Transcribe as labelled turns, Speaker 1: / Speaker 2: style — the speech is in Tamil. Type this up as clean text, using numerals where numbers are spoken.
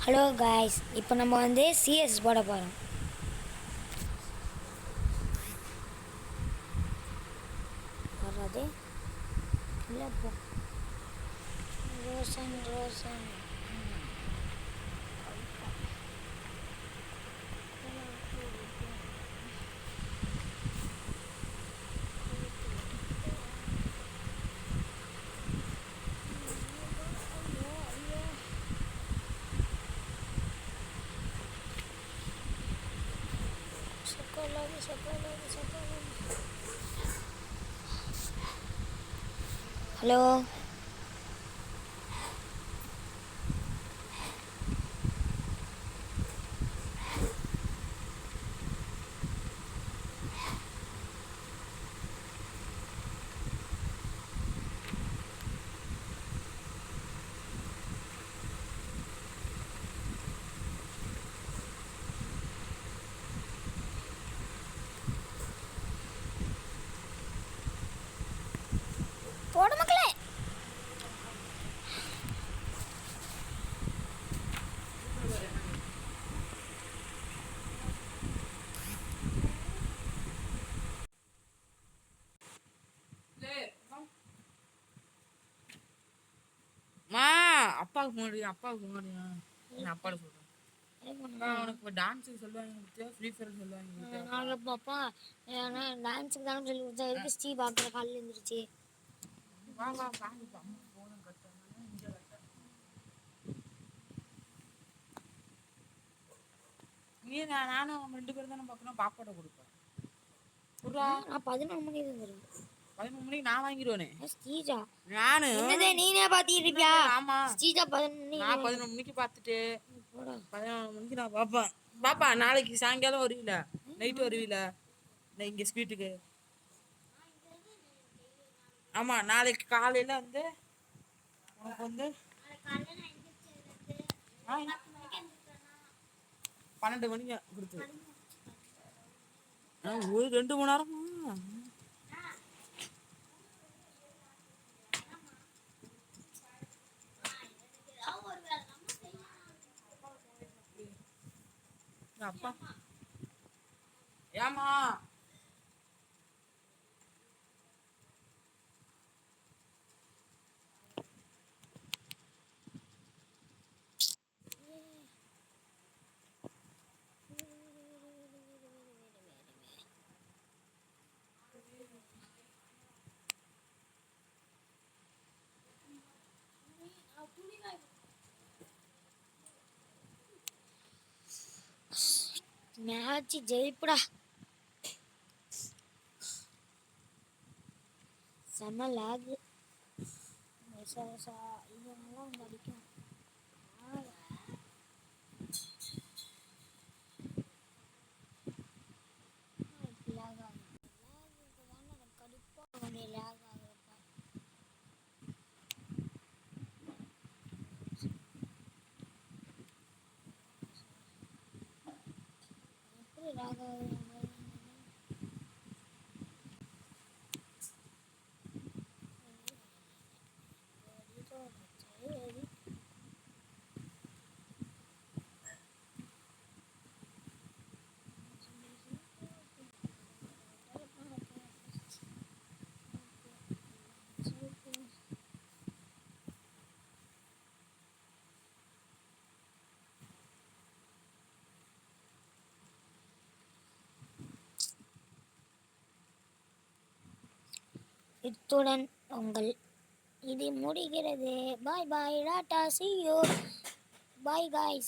Speaker 1: ஹலோ காய்ஸ், இப்போ நம்ம வந்து சிஎஸ் போட போகிறோம். வர்றது இல்லை போ ரோஷன் ரோஷன் ஹலோ போட மக்களே.
Speaker 2: அப்பாவுக்கு முன்னாடியா நான் அப்பாட சொல்றேன். உனக்கு டான்ஸுக்கு சொல்லுவாங்க, ஃப்ரீ ஃபயர் சொல்லுவாங்க.
Speaker 1: நாங்கள் பாப்பா டான்ஸுக்கு தானே சொல்லி கொடுத்தா எதுக்கு ஸ்டீ பார்க்குற காலையில் இருந்துருச்சு.
Speaker 2: வா வா வாங்க அம்மா போன கட்டணும் இங்கே நீ நானும் 2 பேரும் தானே பார்க்கணும். பாப்பாட்ட கொடுப்பேன்.
Speaker 1: நான் 11 மணி தான் தருவேன்.
Speaker 2: 11 மணிக்கு நான் வாங்கிடுவேனே.
Speaker 1: ஸ்டீஜா
Speaker 2: நானு
Speaker 1: நீனே பார்த்துக்கிட்டியா?
Speaker 2: ஆமா
Speaker 1: ஸ்டீஜா 11
Speaker 2: நான் 11 மணிக்கு பார்த்துட்டு 11 மணிக்கு நான் பார்ப்பேன். பாப்பா நாளைக்கு சாயங்காலம் வருவீல, நைட்டு வருவீல இங்கே ஸ்வீட்டுக்கு? ஆமா நாளைக்கு காலையில் வந்து உனக்கு வந்து 12 மணிக்கு கொடுத்து ஒரு 2 மணி நேரமா அப்பா ஏமா
Speaker 1: மேட்ச் ஜெயிப்புடா. செம்ம லாகு. இதெல்லாம் வந்து அடிக்கும். லாக் ஆகும். கடுப்பாக லாக் ஆகுறப்ப எப்படி லாக் ஆகுது? இத்துடன் உங்கள் இது முடிகிறது. பாய் பாய் Tata see you. Bye guys.